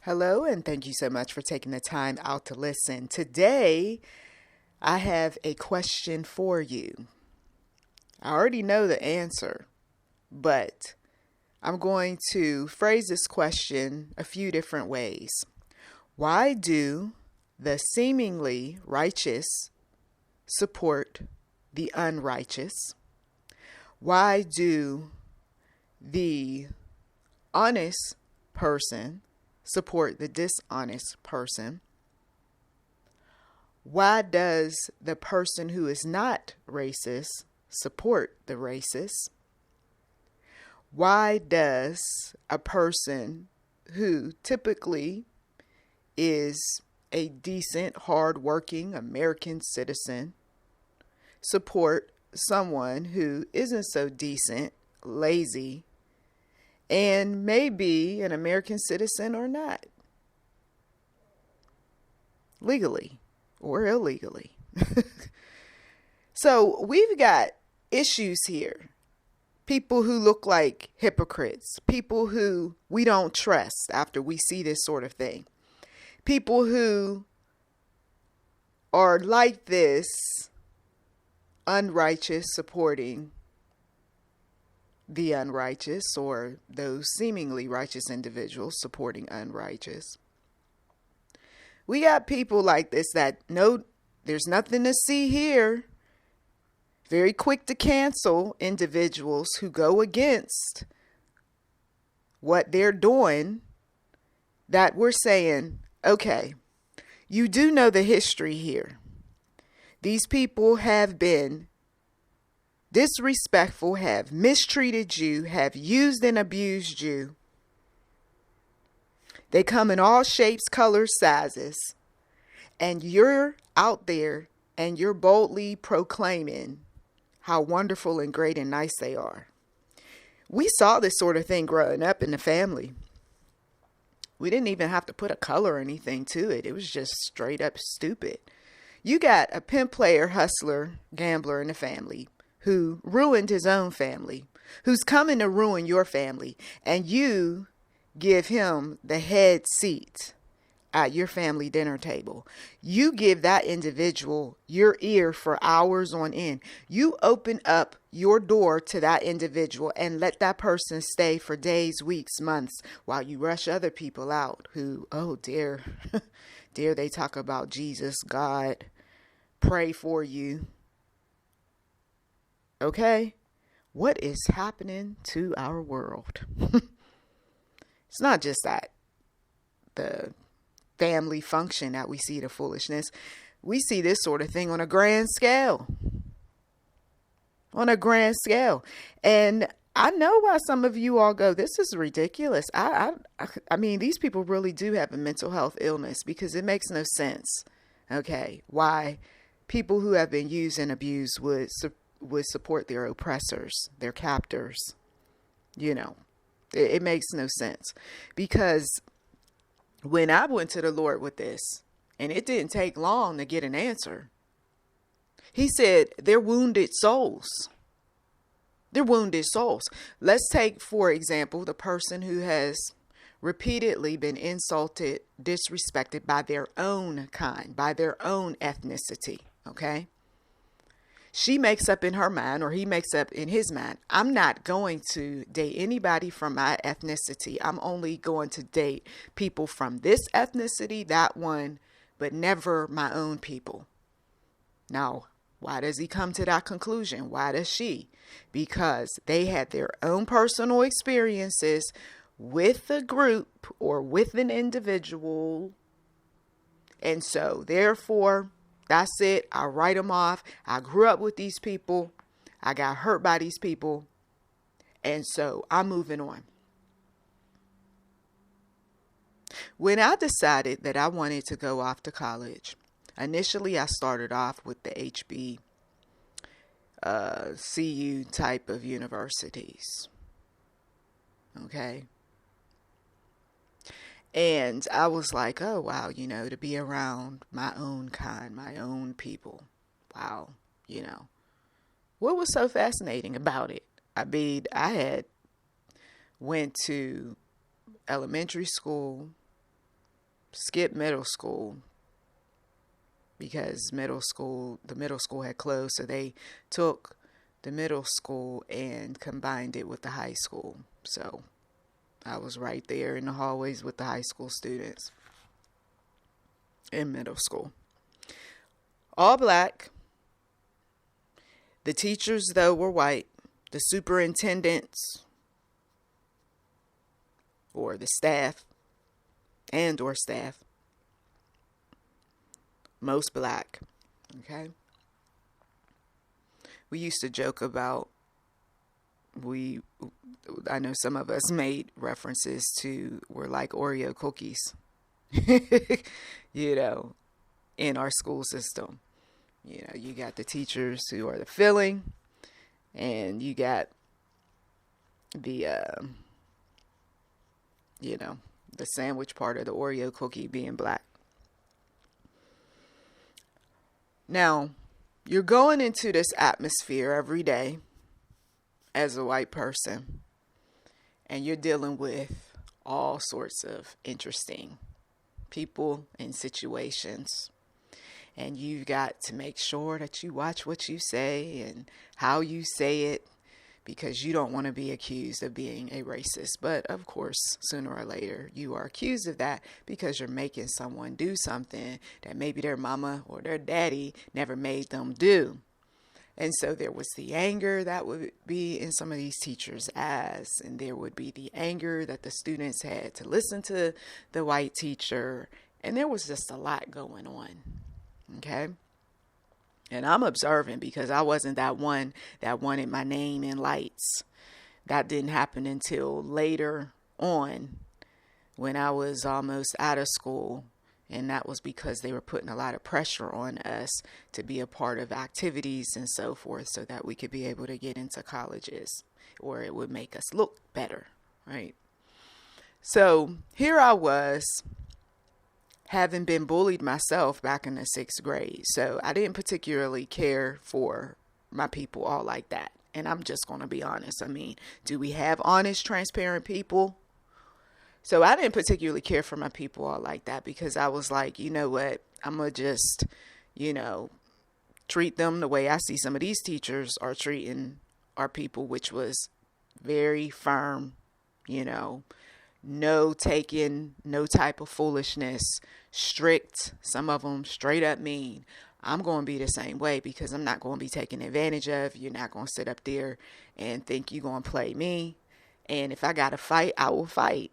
Hello, and thank you so much for taking the time out to listen. Today, I have a question for you. I already know the answer, but I'm going to phrase this question a few different ways. Why do the seemingly righteous support the unrighteous? Why do the honest person support the dishonest person? Why does the person who is not racist support the racist? Why does a person who typically is a decent, hardworking American citizen support someone who isn't so decent, lazy, and maybe an American citizen or not, legally or illegally? So we've got issues here. People who look like hypocrites, people who we don't trust after we see this sort of thing, people who are like this, unrighteous supporting the unrighteous, or those seemingly righteous individuals supporting unrighteous. We got people like this that know there's nothing to see here. Very quick to cancel individuals who go against what they're doing, that we're saying, okay, you do know the history here. These people have been disrespectful, have mistreated you, have used and abused you. They come in all shapes, colors, sizes, and you're out there and you're boldly proclaiming how wonderful and great and nice they are. We saw this sort of thing growing up in the family. We didn't even have to put a color or anything to it. It was just straight up stupid. You got a pimp player, hustler, gambler in the family who ruined his own family, who's coming to ruin your family, and you give him the head seat at your family dinner table. You give that individual your ear for hours on end. You open up your door to that individual and let that person stay for days, weeks, months, while you rush other people out who, oh dear, dare they talk about Jesus, God, pray for you. Okay, what is happening to our world? It's not just that the family function that we see the foolishness. We see this sort of thing on a grand scale. On a grand scale. And I know why some of you all go, this is ridiculous. I mean, these people really do have a mental health illness, because it makes no sense. Okay, why people who have been used and abused would support their oppressors, their captors. You know, it makes no sense, because when I went to the Lord with this, and it didn't take long to get an answer, he said, they're wounded souls. They're wounded souls. Let's take, for example, the person who has repeatedly been insulted, disrespected by their own kind, by their own ethnicity. Okay. She makes up in her mind, or he makes up in his mind, I'm not going to date anybody from my ethnicity. I'm only going to date people from this ethnicity, that one, but never my own people. Now, why does he come to that conclusion? Why does she? Because they had their own personal experiences with a group or with an individual. And so, therefore, that's it. I write them off. I grew up with these people. I got hurt by these people. And so I'm moving on. When I decided that I wanted to go off to college, initially I started off with the HBCU type of universities. Okay. And I was like, oh, wow, to be around my own kind, my own people. Wow, What was so fascinating about it? I mean, I had went to elementary school, skip middle school because the middle school had closed. So they took the middle school and combined it with the high school. So I was right there in the hallways with the high school students in middle school. All black. The teachers, though, were white. The superintendents or the staff or staff, most black. Okay. We used to joke about, I know some of us made references to, we're like Oreo cookies, in our school system. You got the teachers who are the filling, and you got the, the sandwich part of the Oreo cookie being black. Now, you're going into this atmosphere every day as a white person, and you're dealing with all sorts of interesting people and situations. And you've got to make sure that you watch what you say and how you say it, because you don't want to be accused of being a racist. But of course, sooner or later, you are accused of that because you're making someone do something that maybe their mama or their daddy never made them do. And so there was the anger that would be in some of these teachers' eyes, and there would be the anger that the students had to listen to the white teacher. And there was just a lot going on. Okay. And I'm observing because I wasn't that one that wanted my name in lights. That didn't happen until later on when I was almost out of school. And that was because they were putting a lot of pressure on us to be a part of activities and so forth so that we could be able to get into colleges, or it would make us look better, right? So here I was, having been bullied myself back in the 6th grade. So I didn't particularly care for my people all like that. And I'm just going to be honest. I mean, do we have honest, transparent people? So I didn't particularly care for my people all like that, because I was like, you know what? I'm going to just, treat them the way I see some of these teachers are treating our people, which was very firm, no taking, no type of foolishness, strict, some of them straight up mean. I'm going to be the same way, because I'm not going to be taken advantage of. You're not going to sit up there and think you're going to play me. And if I got to fight, I will fight.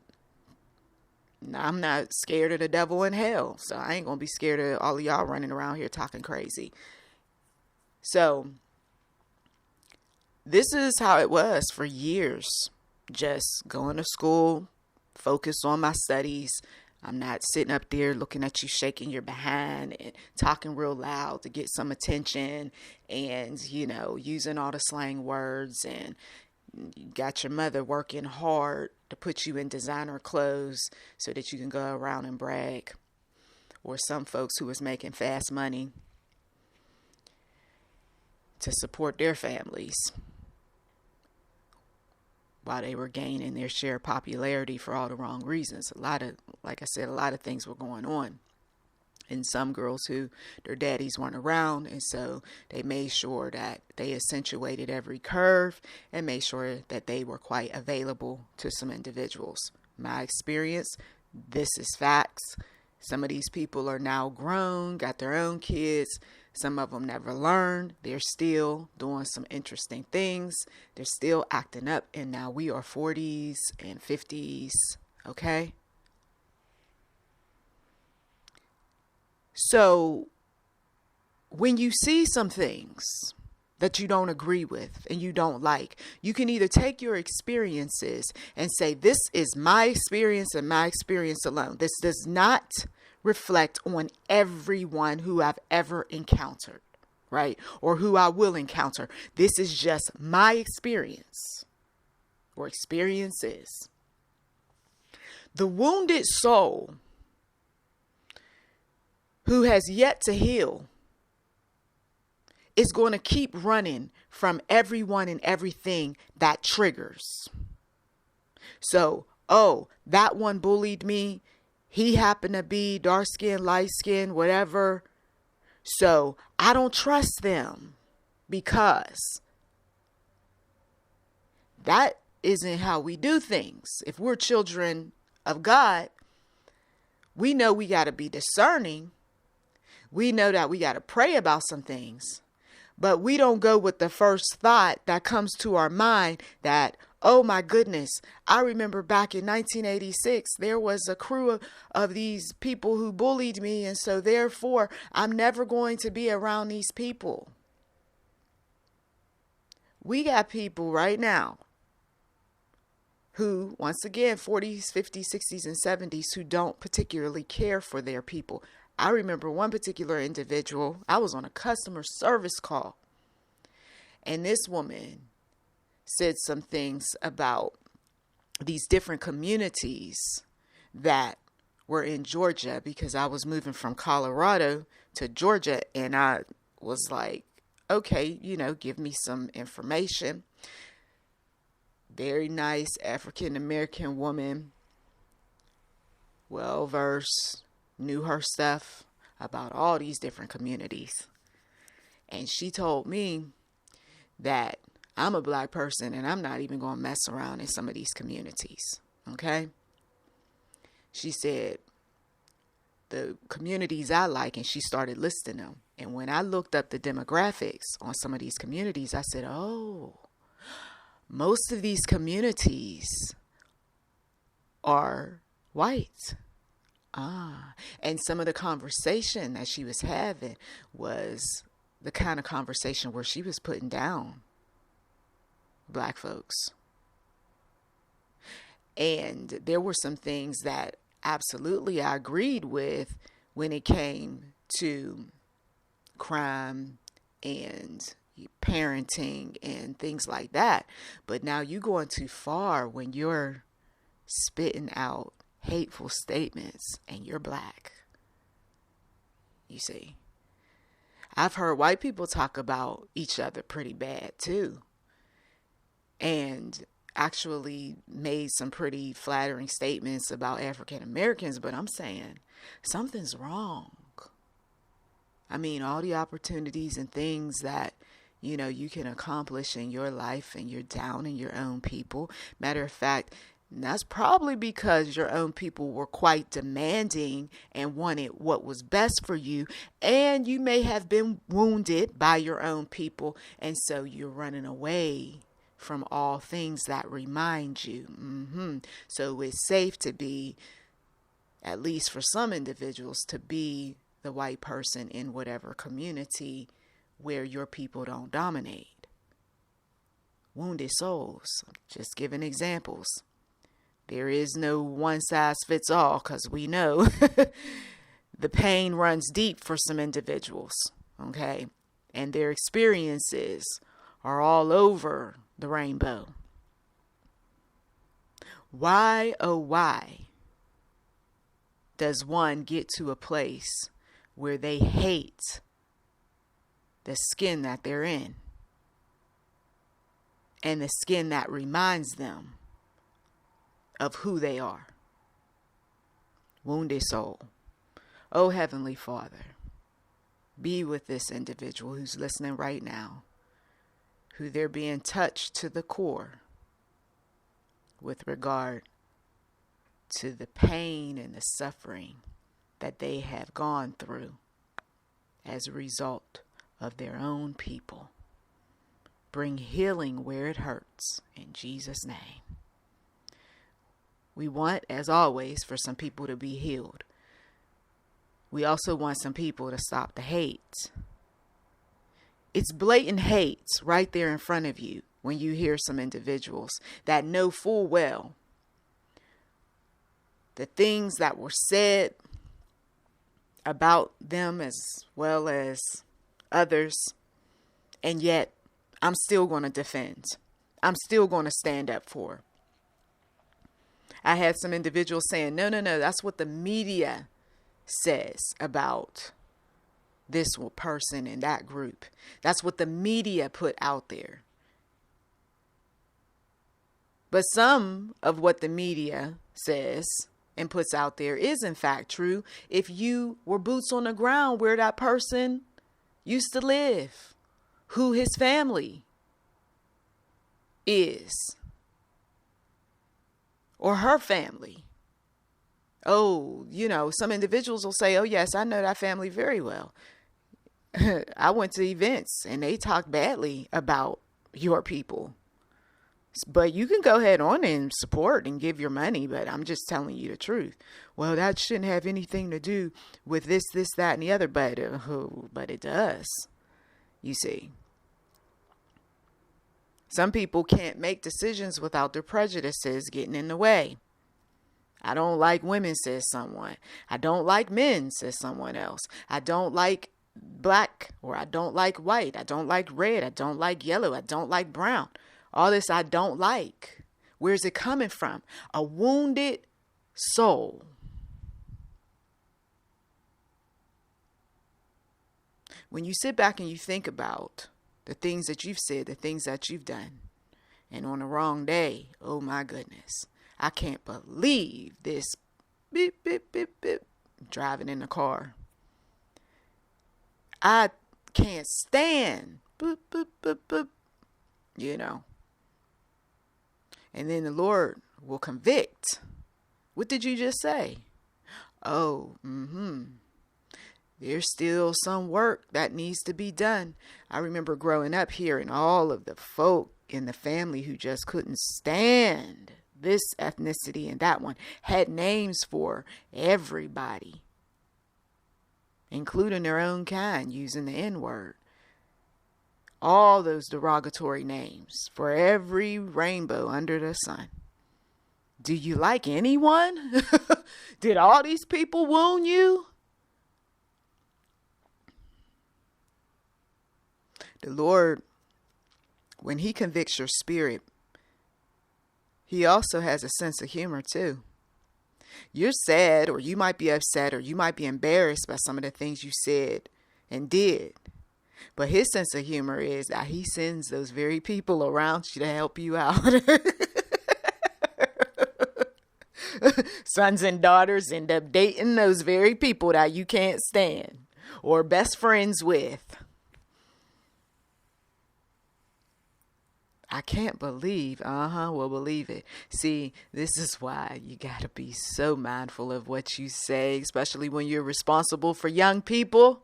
Now, I'm not scared of the devil in hell, so I ain't going to be scared of all of y'all running around here talking crazy. So this is how it was for years. Just going to school, focus on my studies. I'm not sitting up there looking at you shaking your behind and talking real loud to get some attention and, using all the slang words, and you got your mother working hard to put you in designer clothes so that you can go around and brag. Or some folks who was making fast money to support their families while they were gaining their share of popularity for all the wrong reasons. Like I said, a lot of things were going on. And some girls who their daddies weren't around, and so they made sure that they accentuated every curve and made sure that they were quite available to some individuals. My experience, this is facts. Some of these people are now grown, got their own kids. Some of them never learned. They're still doing some interesting things. They're still acting up. And now we are 40s and 50s. Okay? So when you see some things that you don't agree with and you don't like, you can either take your experiences and say, this is my experience and my experience alone. This does not reflect on everyone who I've ever encountered, right? Or who I will encounter. This is just my experience or experiences. The wounded soul who has yet to heal is going to keep running from everyone and everything that triggers. So, that one bullied me. He happened to be dark skin, light skin, whatever. So I don't trust them, because that isn't how we do things. If we're children of God, we know we got to be discerning. We know that we got to pray about some things, but we don't go with the first thought that comes to our mind that, oh my goodness, I remember back in 1986, there was a crew of these people who bullied me, and so therefore I'm never going to be around these people. We got people right now who, once again, 40s, 50s, 60s, and 70s, who don't particularly care for their people. I remember one particular individual, I was on a customer service call, and this woman said some things about these different communities that were in Georgia, because I was moving from Colorado to Georgia, and I was like, okay, give me some information. Very nice African-American woman, well-versed, knew her stuff about all these different communities. And she told me that I'm a black person and I'm not even going to mess around in some of these communities. Okay? She said the communities I like, and she started listing them. And when I looked up the demographics on some of these communities, I said, oh, most of these communities are white. And some of the conversation that she was having was the kind of conversation where she was putting down black folks. And there were some things that absolutely I agreed with when it came to crime and parenting and things like that. But now you're going too far when you're spitting out hateful statements and you're black. You see, I've heard white people talk about each other pretty bad too, and actually made some pretty flattering statements about African Americans. But I'm saying something's wrong. I mean, all the opportunities and things that you can accomplish in your life, and you're down in your own people. Matter of fact, that's probably because your own people were quite demanding and wanted what was best for you. And you may have been wounded by your own people. And so you're running away from all things that remind you. So it's safe to be, at least for some individuals, to be the white person in whatever community where your people don't dominate. Wounded souls. Just giving examples. There is no one size fits all, because we know the pain runs deep for some individuals, okay? And their experiences are all over the rainbow. Why, oh why, does one get to a place where they hate the skin that they're in, and the skin that reminds them of who they are? Wounded soul. Oh, Heavenly Father, be with this individual who's listening right now, who they're being touched to the core with regard to the pain and the suffering that they have gone through as a result of their own people. Bring healing where it hurts, in Jesus' name. We want, as always, for some people to be healed. We also want some people to stop the hate. It's blatant hate right there in front of you when you hear some individuals that know full well the things that were said about them as well as others, and yet I'm still going to defend. I'm still going to stand up for. I had some individuals saying, no, that's what the media says about this person in that group. That's what the media put out there. But some of what the media says, and puts out there is in fact true if you were boots on the ground where that person used to live, who his family is, or her family. Oh, some individuals will say, oh, yes, I know that family very well. I went to events and they talk badly about your people. But you can go ahead on and support and give your money, but I'm just telling you the truth. Well, that shouldn't have anything to do with this, that, and the other, but it does, you see. Some people can't make decisions without their prejudices getting in the way. I don't like women, says someone. I don't like men, says someone else. I don't like black, or I don't like white. I don't like red. I don't like yellow. I don't like brown. All this I don't like. Where's it coming from? A wounded soul. When you sit back and you think about the things that you've said, the things that you've done, and on the wrong day, oh my goodness, I can't believe this beep, beep, beep, beep, driving in the car. I can't stand boop, boop, boop, boop, And then the Lord will convict. What did you just say? Oh, there's still some work that needs to be done. I remember growing up hearing all of the folk in the family who just couldn't stand this ethnicity and that one, had names for everybody, including their own kind, using the N-word. All those derogatory names for every rainbow under the sun. Do you like anyone? Did all these people wound you? The Lord, when he convicts your spirit, he also has a sense of humor too. You're sad, or you might be upset, or you might be embarrassed by some of the things you said and did. But his sense of humor is that he sends those very people around you to help you out. Sons and daughters end up dating those very people that you can't stand or best friends with. I can't believe. Well, believe it. See, this is why you got to be so mindful of what you say, especially when you're responsible for young people.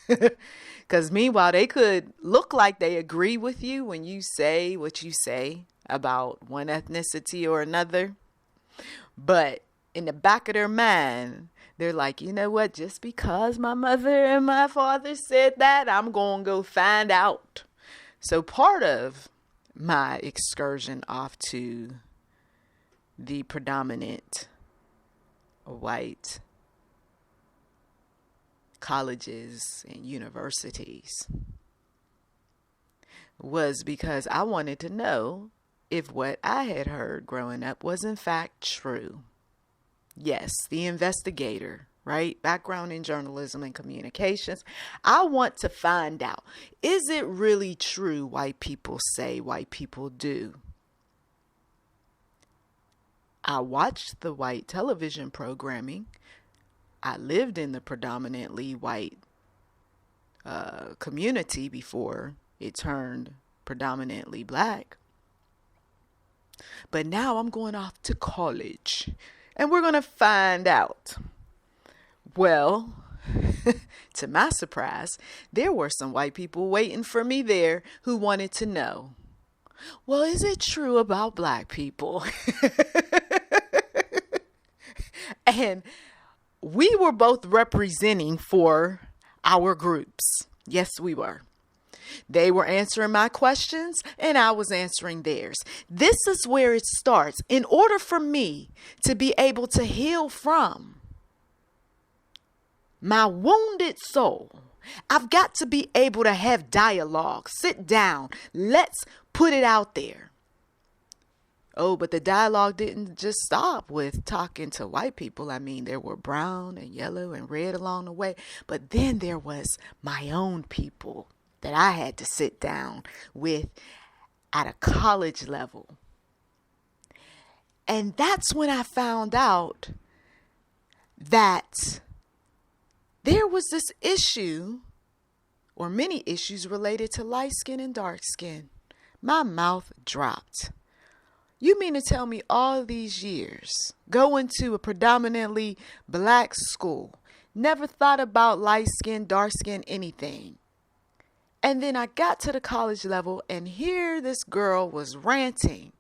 Because meanwhile, they could look like they agree with you when you say what you say about one ethnicity or another. But in the back of their mind, they're like, you know what? Just because my mother and my father said that, I'm going to go find out. So part of my excursion off to the predominant white colleges and universities was because I wanted to know if what I had heard growing up was in fact true. Yes, the investigator, right? Background in journalism and communications. I want to find out, is it really true white people say, white people do? I watched the white television programming. I lived in the predominantly white community before it turned predominantly black. But now I'm going off to college and we're going to find out. Well, to my surprise, there were some white people waiting for me there who wanted to know, well, is it true about black people? And we were both representing for our groups. Yes, we were. They were answering my questions and I was answering theirs. This is where it starts. In order for me to be able to heal from my wounded soul, I've got to be able to have dialogue. Sit down. Let's put it out there. Oh, but the dialogue didn't just stop with talking to white people. I mean, there were brown and yellow and red along the way. But then there was my own people that I had to sit down with at a college level. And that's when I found out that there was this issue or many issues related to light skin and dark skin. My mouth dropped. You mean to tell me all these years, going to a predominantly black school, never thought about light skin, dark skin, anything. And then I got to the college level and here this girl was ranting,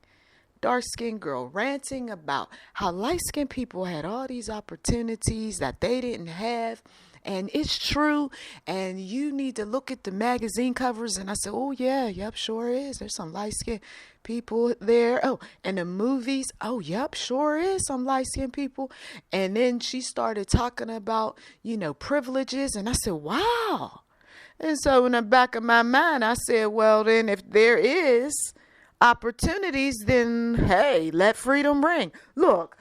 dark-skinned girl ranting about how light-skinned people had all these opportunities that they didn't have. And it's true. And you need to look at the magazine covers. And I said, oh, yeah, yep, sure is. There's some light-skinned people there. Oh, and the movies. Oh, yep, sure is some light-skinned people. And then she started talking about, privileges. And I said, wow. And so in the back of my mind, I said, well, then if there is opportunities, then, hey, let freedom ring. Look,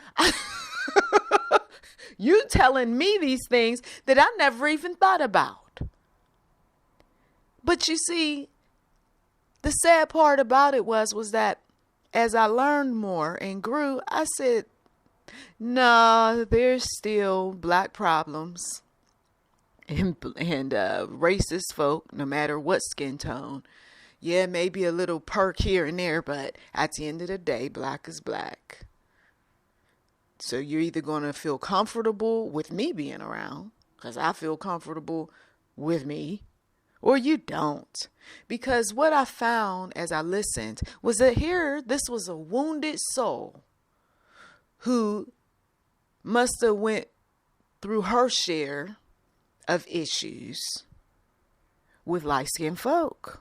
you telling me these things that I never even thought about. But you see, the sad part about it was that as I learned more and grew, I said, no, there's still black problems and racist folk, no matter what skin tone. Yeah, maybe a little perk here and there, but at the end of the day, black is black. So you're either going to feel comfortable with me being around, because I feel comfortable with me, or you don't. Because what I found as I listened was that this was a wounded soul who must have went through her share of issues with light-skinned folk.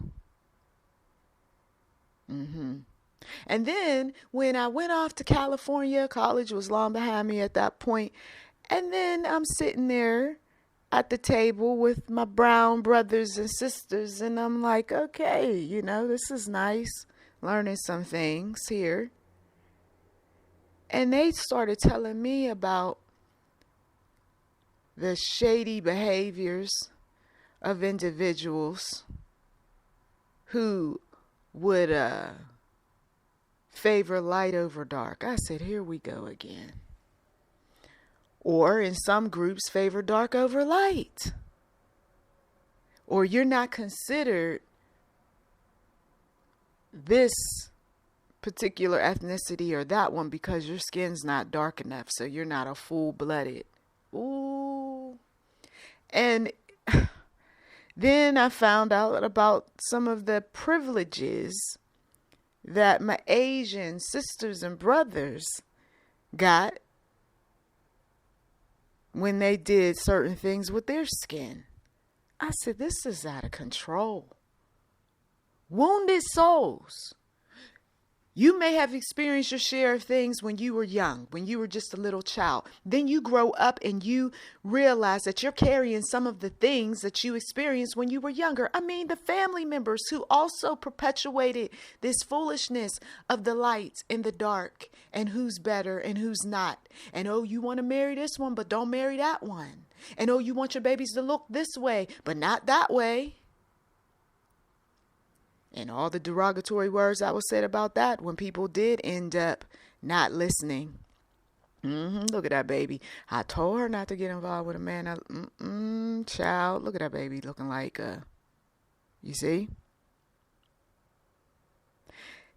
And then when I went off to California, college was long behind me at that point. And then I'm sitting there at the table with my brown brothers and sisters. And I'm like, okay, this is nice. Learning some things here. And they started telling me about the shady behaviors of individuals who would favor light over dark. I said, here we go again. Or in some groups, favor dark over light. Or you're not considered this particular ethnicity or that one because your skin's not dark enough, so you're not a full-blooded. Ooh. And then I found out about some of the privileges that my Asian sisters and brothers got when they did certain things with their skin. I said, this is out of control. Wounded souls. You may have experienced your share of things when you were young, when you were just a little child. Then you grow up and you realize that you're carrying some of the things that you experienced when you were younger. I mean, the family members who also perpetuated this foolishness of the light and the dark and who's better and who's not. And, oh, you want to marry this one, but don't marry that one. And, oh, you want your babies to look this way, but not that way. And all the derogatory words that was said about that when people did end up not listening. Look at that baby. I told her not to get involved with a man. Child, look at that baby looking like, you see?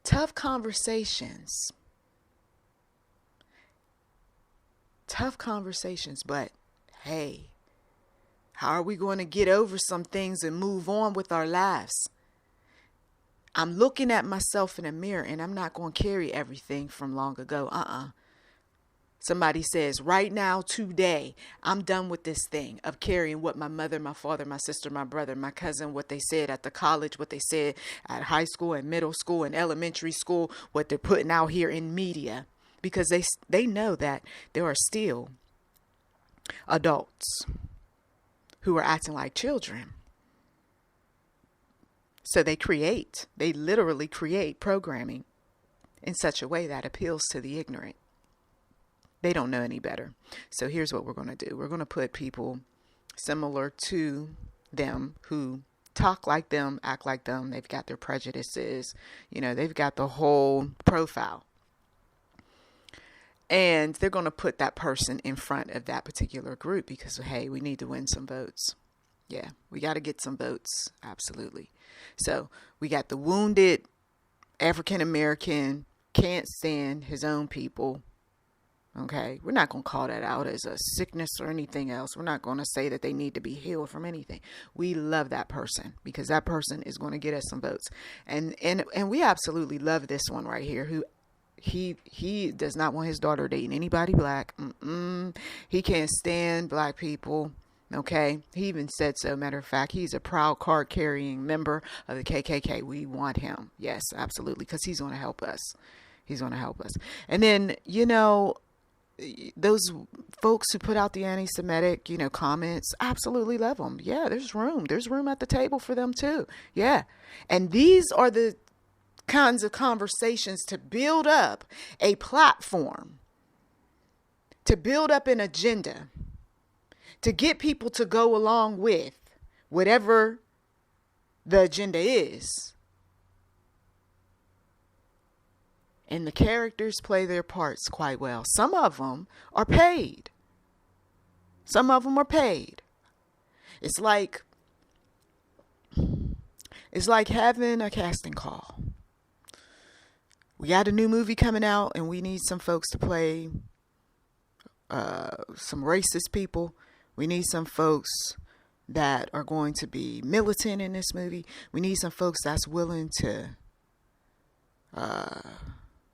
Tough conversations. But hey, how are we going to get over some things and move on with our lives? I'm looking at myself in a mirror and I'm not going to carry everything from long ago. Somebody says right now, today, I'm done with this thing of carrying what my mother, my father, my sister, my brother, my cousin, what they said at the college, what they said at high school and middle school and elementary school, what they're putting out here in media, because they know that there are still adults who are acting like children. So they literally create programming in such a way that appeals to the ignorant. They don't know any better. So here's what we're going to do. We're going to put people similar to them who talk like them, act like them. They've got their prejudices. They've got the whole profile. And they're going to put that person in front of that particular group because, hey, we need to win some votes. Yeah, we got to get some votes. Absolutely. So we got the wounded African American, can't stand his own people. Okay, we're not going to call that out as a sickness or anything else. We're not going to say that they need to be healed from anything. We love that person because that person is going to get us some votes. And we absolutely love this one right here, who he does not want his daughter dating anybody black. He can't stand black people. Okay, he even said so. Matter of fact, he's a proud card carrying member of the KKK. We want him. Yes, absolutely, because he's going to help us. He's going to help us. And then, those folks who put out the anti-Semitic, comments, absolutely love them. Yeah, there's room. There's room at the table for them too. Yeah. And these are the kinds of conversations to build up a platform, to build up an agenda, to get people to go along with whatever the agenda is. And the characters play their parts quite well. Some of them are paid. Some of them are paid. It's like having a casting call. We got a new movie coming out and we need some folks to play some racist people. We need some folks that are going to be militant in this movie. We need some folks that's willing to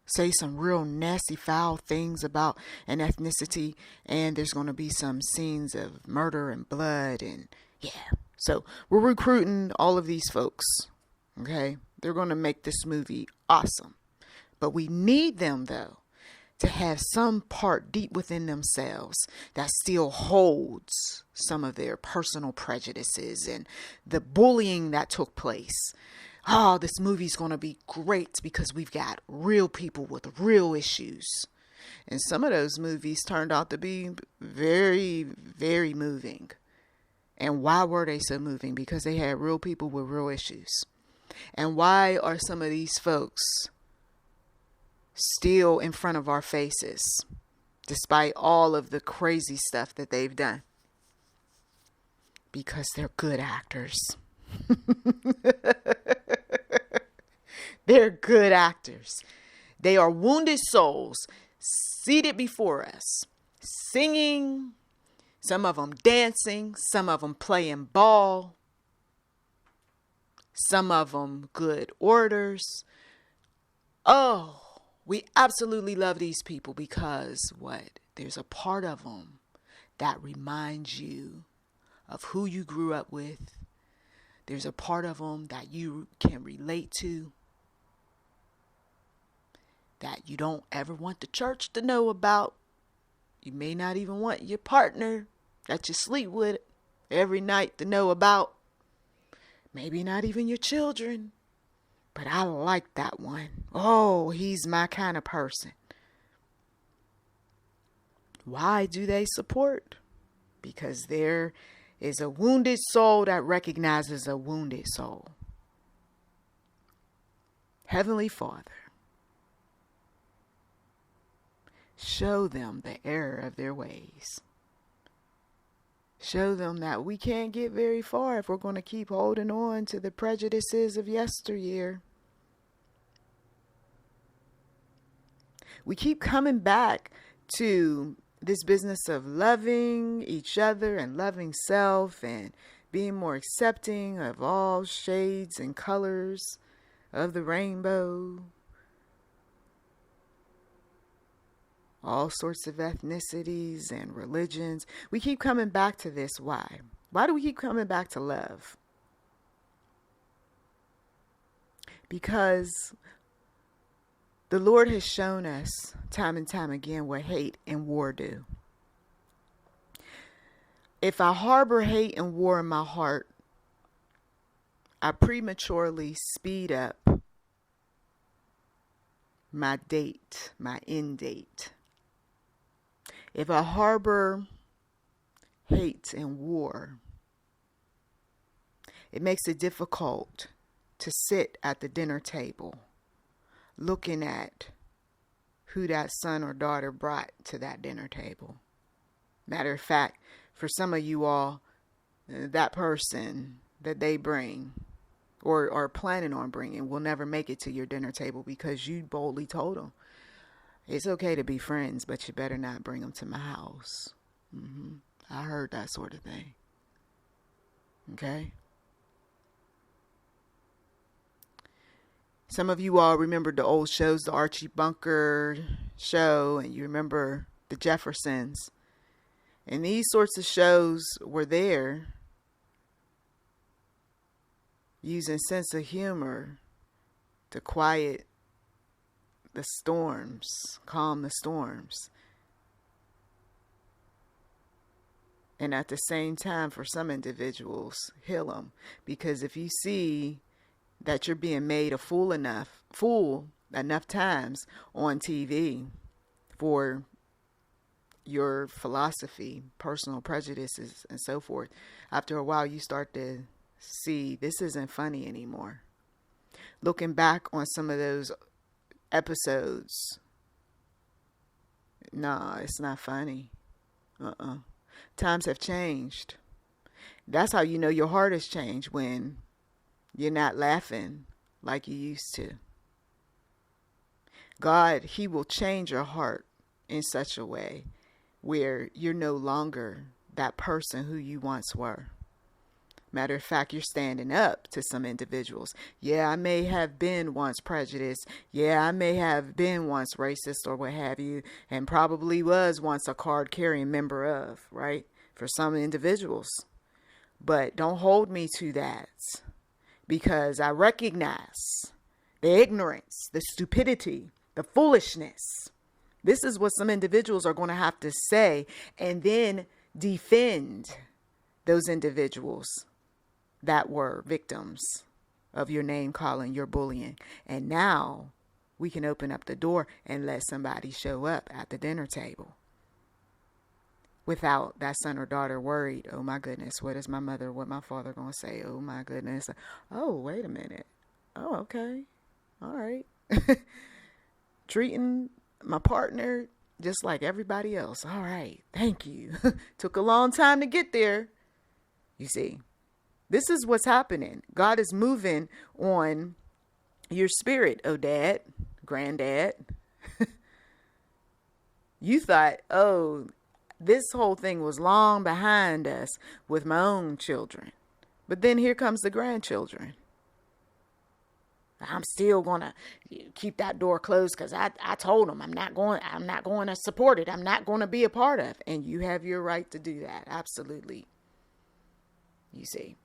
say some real nasty, foul things about an ethnicity. And there's going to be some scenes of murder and blood. And yeah, so we're recruiting all of these folks. Okay, they're going to make this movie awesome. But we need them, though, to have some part deep within themselves that still holds some of their personal prejudices and the bullying that took place. Oh, this movie's going to be great because we've got real people with real issues. And some of those movies turned out to be very, very moving. And why were they so moving? Because they had real people with real issues. And why are some of these folks still in front of our faces, despite all of the crazy stuff that they've done? Because they're good actors. They're good actors. They are wounded souls seated before us, singing, some of them dancing, some of them playing ball, some of them good orators. Oh, we absolutely love these people because what? There's a part of them that reminds you of who you grew up with. There's a part of them that you can relate to, that you don't ever want the church to know about. You may not even want your partner that you sleep with every night to know about. Maybe not even your children. But I like that one. Oh, he's my kind of person. Why do they support? Because there is a wounded soul that recognizes a wounded soul. Heavenly Father, show them the error of their ways. Show them that we can't get very far if we're going to keep holding on to the prejudices of yesteryear. We keep coming back to this business of loving each other and loving self and being more accepting of all shades and colors of the rainbow. All sorts of ethnicities and religions. We keep coming back to this. Why? Why do we keep coming back to love? Because the Lord has shown us time and time again what hate and war do. If I harbor hate and war in my heart, I prematurely speed up my date, my end date. If I harbor hate and war, it makes it difficult to sit at the dinner table looking at who that son or daughter brought to that dinner table. Matter of fact, for some of you all, that person that they bring or are planning on bringing will never make it to your dinner table because you boldly told them, it's okay to be friends, but you better not bring them to my house. I heard that sort of thing. Okay? Some of you all remember the old shows, the Archie Bunker show, and you remember the Jeffersons. And these sorts of shows were there using sense of humor to quiet the storms, calm the storms. And at the same time, for some individuals, heal them. Because if you see that you're being made a fool enough times on TV for your philosophy, personal prejudices, and so forth, after a while you start to see this isn't funny anymore. Looking back on some of those episodes, nah, it's not funny. Times have changed. That's how you know your heart has changed, when you're not laughing like you used to. God, He will change your heart in such a way where you're no longer that person who you once were. Matter of fact, you're standing up to some individuals. Yeah, I may have been once prejudiced. Yeah, I may have been once racist or what have you, and probably was once a card-carrying member of, right? For some individuals. But don't hold me to that, because I recognize the ignorance, the stupidity, the foolishness. This is what some individuals are going to have to say, and then defend those individuals that were victims of your name calling, your bullying. And now we can open up the door and let somebody show up at the dinner table without that son or daughter worried, oh my goodness, what is my mother, what my father going to say? Oh my goodness. Oh, wait a minute. Oh, okay. All right. Treating my partner just like everybody else. All right. Thank you. Took a long time to get there. You see, this is what's happening. God is moving on your spirit, oh dad, granddad. You thought, oh, this whole thing was long behind us with my own children. But then here comes the grandchildren. I'm still going to keep that door closed because I told them I'm not going to support it. I'm not going to be a part of. And you have your right to do that. Absolutely. You see,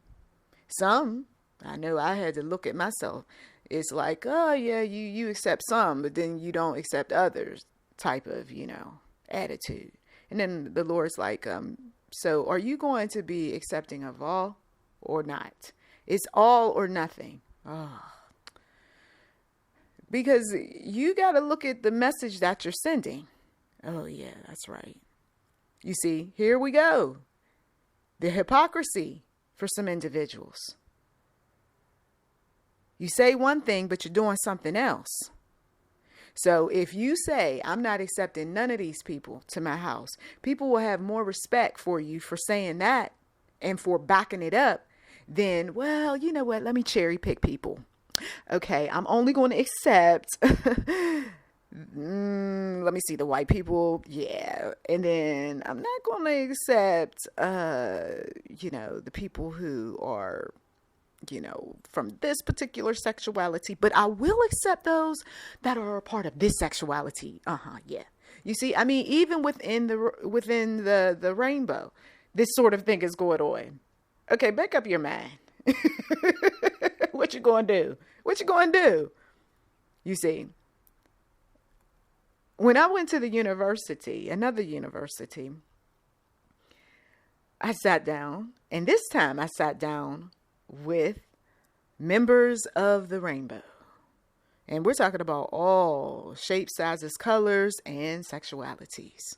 some, I know I had to look at myself. It's like, oh yeah, you accept some, but then you don't accept others type of, attitude. And then the Lord's like, so are you going to be accepting of all or not? It's all or nothing. Oh. Because you got to look at the message that you're sending. Oh yeah, that's right. You see, here we go. The hypocrisy for some individuals. You say one thing, but you're doing something else. So if you say, I'm not accepting none of these people to my house, people will have more respect for you for saying that and for backing it up than, well, you know what? Let me cherry pick people. Okay, I'm only going to accept, let me see, the white people. Yeah. And then I'm not going to accept, the people who are, from this particular sexuality, but I will accept those that are a part of this sexuality. Yeah. You see, I mean, even within the rainbow, this sort of thing is going on. Okay, make up your mind. What you going to do? What you going to do? You see, when I went to another university, I sat down, and this time I sat down with members of the rainbow. And we're talking about all shapes, sizes, colors, and sexualities.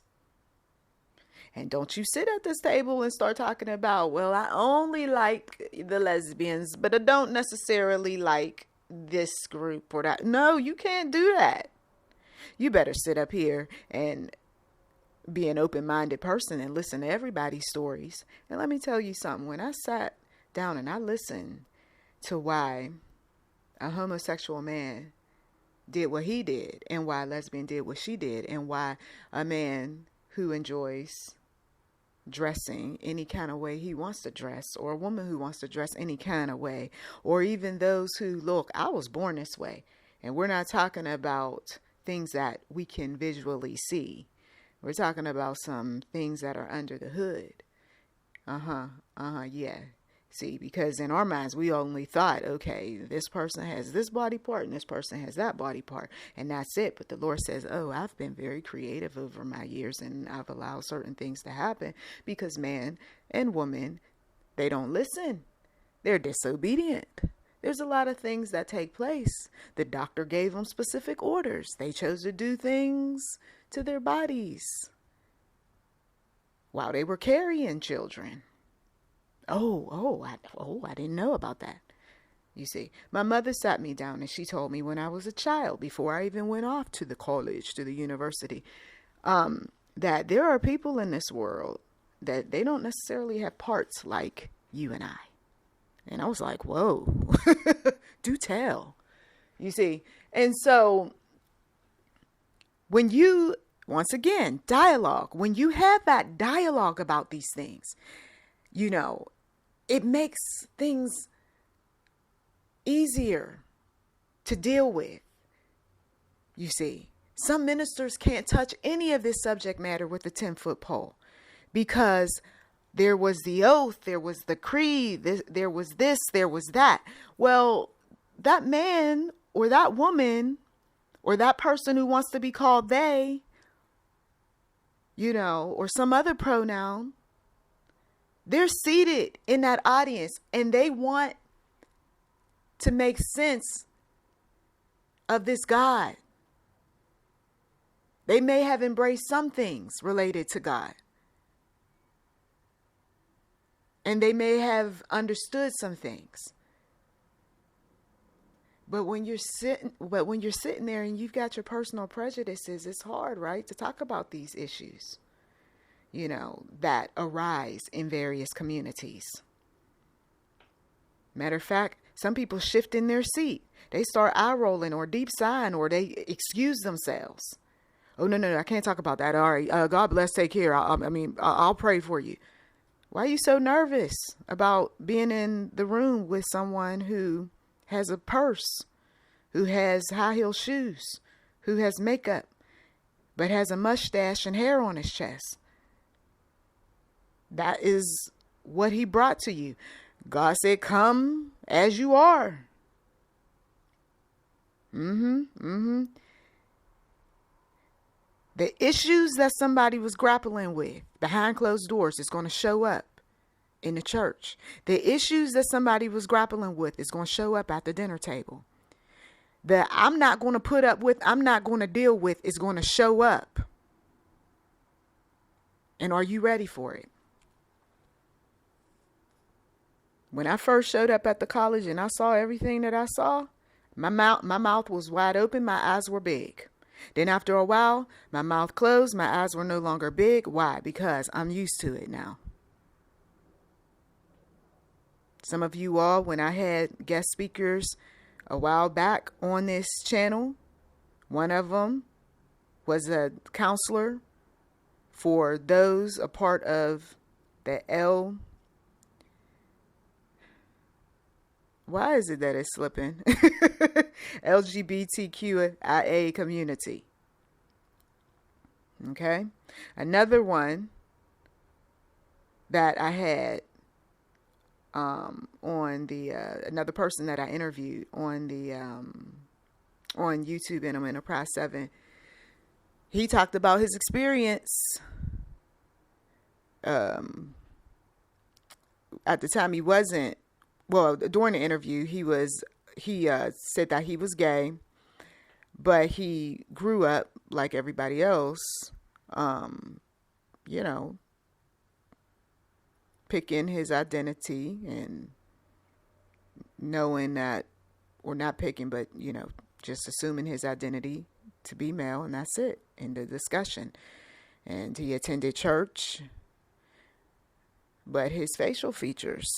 And don't you sit at this table and start talking about, well, I only like the lesbians, but I don't necessarily like this group or that. No, you can't do that. You better sit up here and be an open-minded person and listen to everybody's stories. And let me tell you something. When I sat down and I listened to why a homosexual man did what he did, and why a lesbian did what she did, and why a man who enjoys dressing any kind of way he wants to dress, or a woman who wants to dress any kind of way, or even those who, look, I was born this way. And we're not talking about things that we can visually see. We're talking about some things that are under the hood. Yeah. See, because in our minds, we only thought, okay, this person has this body part and this person has that body part, and that's it. But the Lord says, oh, I've been very creative over my years, and I've allowed certain things to happen because man and woman, they don't listen. They're disobedient. There's a lot of things that take place. The doctor gave them specific orders. They chose to do things to their bodies while they were carrying children. I didn't know about that. You see, my mother sat me down and she told me when I was a child, before I even went off to the college, to the university, that there are people in this world that they don't necessarily have parts like you and I. And I was like, whoa, do tell. You see, and so when you, once again, dialogue, when you have that dialogue about these things, you know, it makes things easier to deal with. You see, some ministers can't touch any of this subject matter with a 10-foot pole because there was the oath, there was the creed, there was this, there was that. Well, that man or that woman or that person who wants to be called they, you know, or some other pronoun, they're seated in that audience and they want to make sense of this God. They may have embraced some things related to God. And they may have understood some things. But when you're sitting there and you've got your personal prejudices, it's hard, right, to talk about these issues, you know, that arise in various communities. Matter of fact, some people shift in their seat. They start eye rolling or deep sighing, or they excuse themselves. Oh, no, I can't talk about that. All right, God bless, take care. I'll pray for you. Why are you so nervous about being in the room with someone who has a purse, who has high heel shoes, who has makeup, but has a mustache and hair on his chest? That is what he brought to you. God said, come as you are. The issues that somebody was grappling with behind closed doors is going to show up in the church. The issues that somebody was grappling with is going to show up at the dinner table. The I'm not going to deal with is going to show up. And are you ready for it? When I first showed up at the college and I saw everything that I saw, my mouth was wide open, my eyes were big. Then after a while, my mouth closed, my eyes were no longer big. Why? Because I'm used to it now. Some of you all, when I had guest speakers a while back on this channel, one of them was a counselor for those a part of the why is it that it's slipping? LGBTQIA community. Okay. Another one that I had on the another person that I interviewed on the on YouTube and Enterprise 7. He talked about his experience at the time he wasn't. Well, during the interview, he said that he was gay, but he grew up like everybody else, you know, picking his identity and knowing that, or not picking, but, you know, just assuming his identity to be male, and that's it. End of discussion. And he attended church, but his facial features,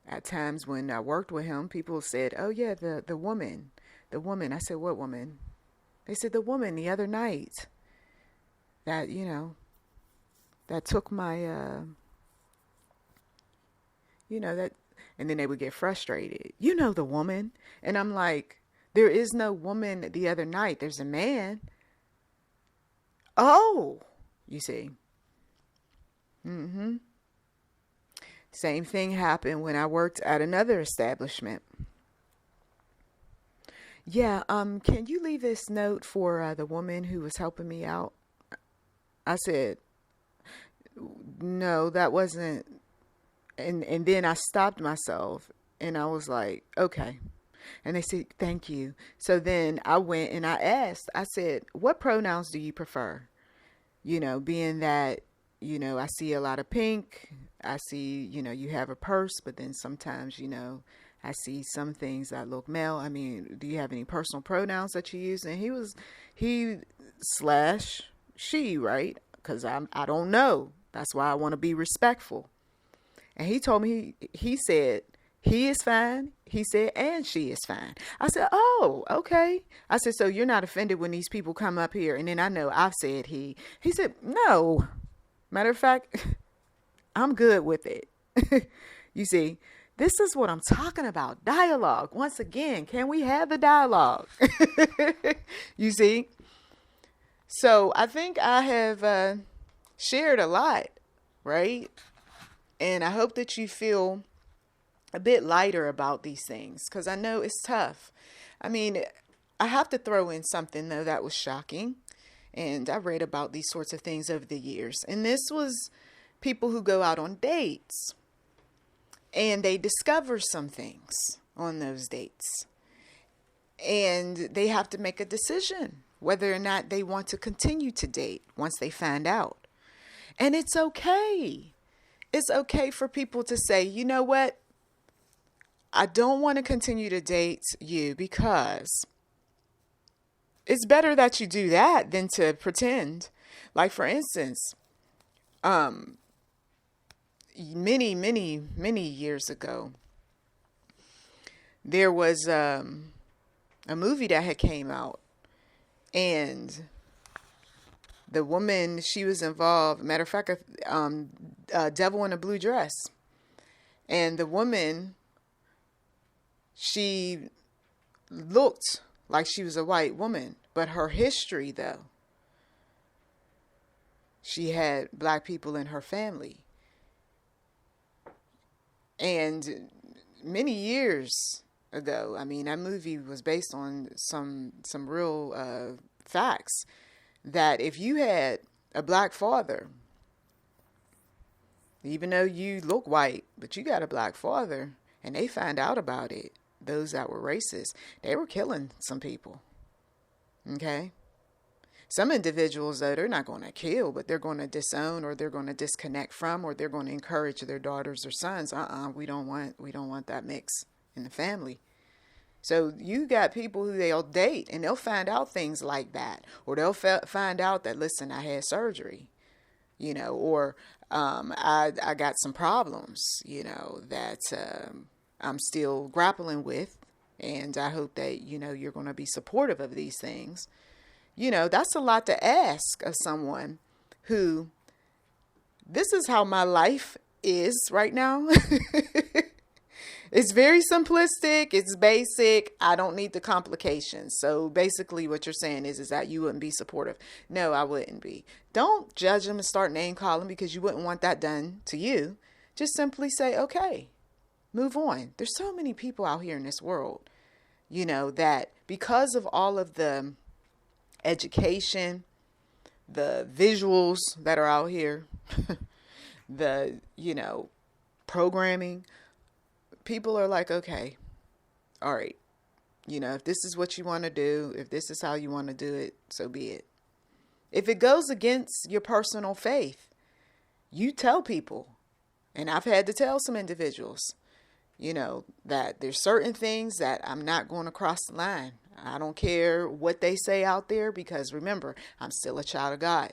at times when I worked with him, people said, "Oh yeah, the woman, the woman." I said, "What woman?" They said, "The woman the other night that, that took my, that," and then they would get frustrated. The woman. And I'm like, there is no woman the other night. There's a man. Oh, you see. Same thing happened when I worked at another establishment. Yeah, can you leave this note for the woman who was helping me out? I said, no, that wasn't. And then I stopped myself and I was like, okay. And they said, thank you. So then I went and I asked, I said, what pronouns do you prefer? Being that, I see a lot of pink. I see, you have a purse, but then sometimes, I see some things that look male. I mean, do you have any personal pronouns that you use? And he/she, right? Because I don't know. That's why I want to be respectful. And he told me, he said, he is fine. He said, and she is fine. I said, oh, okay. I said, so you're not offended when these people come up here? And then I know I've said he. He said, no. Matter of fact, I'm good with it. You see, this is what I'm talking about. Dialogue. Once again, can we have the dialogue? You see? So I think I have shared a lot, right? And I hope that you feel a bit lighter about these things, because I know it's tough. I mean, I have to throw in something, though, that was shocking. And I read about these sorts of things over the years. And this was people who go out on dates and they discover some things on those dates. And they have to make a decision whether or not they want to continue to date once they find out. And it's okay. It's okay for people to say, you know what? I don't want to continue to date you because it's better that you do that than to pretend. Like, for instance, many, many, many years ago, there was a movie that had came out, and the woman, she was involved. Matter of fact, Devil in a Blue Dress, and the woman, she looked like she was a white woman, but her history, though, she had black people in her family. And many years ago, I mean, that movie was based on some real facts, that if you had a black father, even though you look white, but you got a black father, and they find out about it, those that were racist, they were killing some people. Okay? Some individuals, though, they're not going to kill, but they're going to disown, or they're going to disconnect from, or they're going to encourage their daughters or sons. We don't want that mix in the family. So you got people who they'll date and they'll find out things like that, or they'll find out that, listen, I had surgery, or I got some problems, that I'm still grappling with, and I hope that, you're going to be supportive of these things. That's a lot to ask of someone who, this is how my life is right now. It's very simplistic. It's basic. I don't need the complications. So basically what you're saying is that you wouldn't be supportive. No, I wouldn't be. Don't judge them and start name calling, because you wouldn't want that done to you. Just simply say, okay, move on. There's so many people out here in this world, that because of all of the education, the visuals that are out here, the, programming, people are like, okay, all right, if this is what you want to do, if this is how you want to do it, so be it. If it goes against your personal faith, you tell people. And I've had to tell some individuals, that there's certain things that I'm not going to cross the line. I don't care what they say out there, because remember, I'm still a child of God.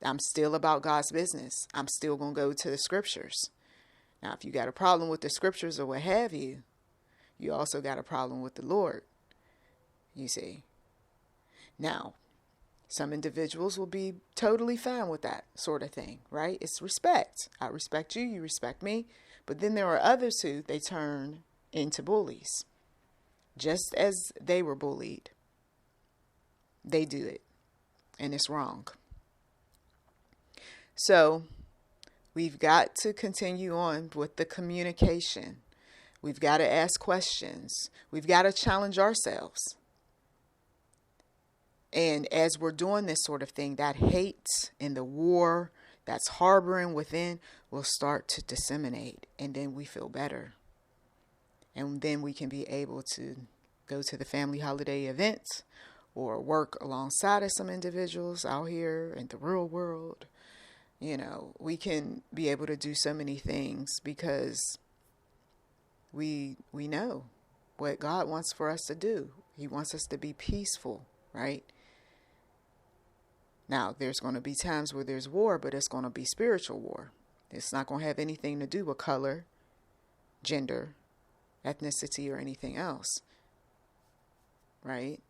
I'm still about God's business. I'm still going to go to the scriptures. Now, if you got a problem with the scriptures or what have you, you also got a problem with the Lord, you see. Now, some individuals will be totally fine with that sort of thing, right? It's respect. I respect you, you respect me. But then there are others who they turn into bullies. Just as they were bullied, they do it. And it's wrong. So we've got to continue on with the communication. We've got to ask questions. We've got to challenge ourselves. And as we're doing this sort of thing, that hate and the war that's harboring within will start to disseminate. And then we feel better. And then we can be able to go to the family holiday events or work alongside of some individuals out here in the real world. We can be able to do so many things because we know what God wants for us to do. He wants us to be peaceful, right? Now, there's going to be times where there's war, but it's going to be spiritual war. It's not going to have anything to do with color, gender, ethnicity, or anything else, right?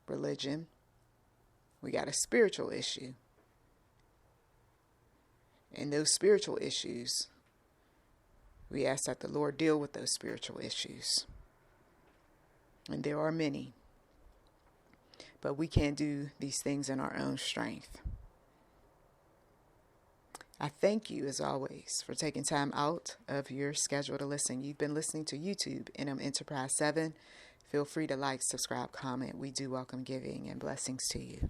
Religion. We got a spiritual issue. And those spiritual issues, we ask that the Lord deal with those spiritual issues. And there are many. But we can't do these things in our own strength. I thank you, as always, for taking time out of your schedule to listen. You've been listening to YouTube NM Enterprise 7. Feel free to like, subscribe, comment. We do welcome giving, and blessings to you.